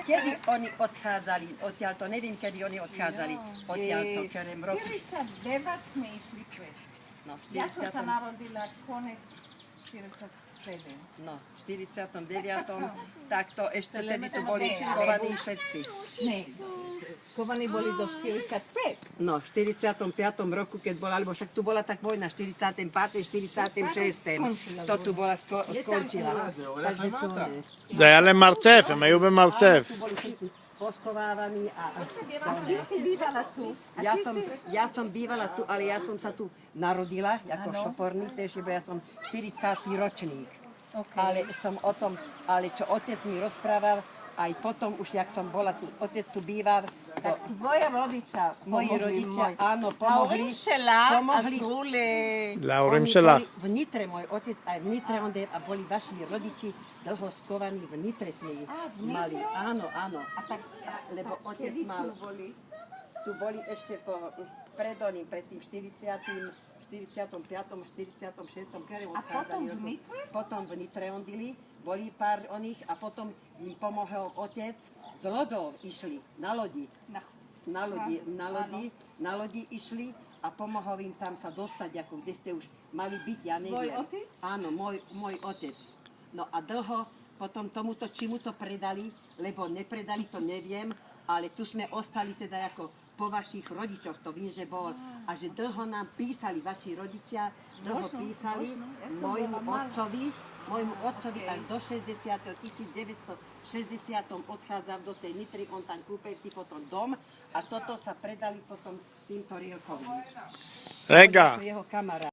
kedy oni odchádzali odtiaľ, to neviem, kedy oni odchádzali odtiaľ, to kerem roku. 49 sme išli preč. No, Ja som sa narodila konec 47. No, v 49. tak to ešte vtedy tu boli skovaní všetci. Ne, skovaní boli do 45. No, v 45. roku, keď bola, alebo však tu bola tak vojna, 45. 46. To tu bola, skončila. Takže to je. זה היה למרתף, הם היו במרתף. Tu boli všetci poskovávaní a... Ty si bývala tu. Ja som bývala tu, ale ja som sa tu narodila, ako šoporný tež, lebo ja som 40. ročník. Ale som o tom, ale čo otec mi rozprával, aj potom už, jak som bola tu, otec tu býval, Tvoje rodičia moji rodičia, áno, ההורים pomohli. שלה עזרו ל... להורים Oni שלה. boli v Nitre, môj otec aj v Nitre, a boli vaši rodiči dlho skovaní v Nitre sme ich mali. Áno, áno. A tak, lebo otec mal, tu boli ešte pred tým 45. a 46. kedy A potom odchádzali. v Nitre? Potom v Nitre ondili, boli pár oných a potom im pomohol otec, z lodov išli na lodi. Na lodi išli a pomohol im tam sa dostať, ako kde ste už mali byť, ja neviem. Tvoj otec? Áno, môj otec. No a dlho potom tomuto, či mu to predali, lebo nepredali, to neviem, ale tu sme ostali teda ako po vašich rodičoch, to viem, že bol. A že dlho nám písali vaši rodičia, dlho písali môjmu otcovi až do 1960 odchádzal do tej Nitry, on tam kúpil si potom dom a toto sa predali potom týmto Rielkovým. רגע. Jeho kamarát.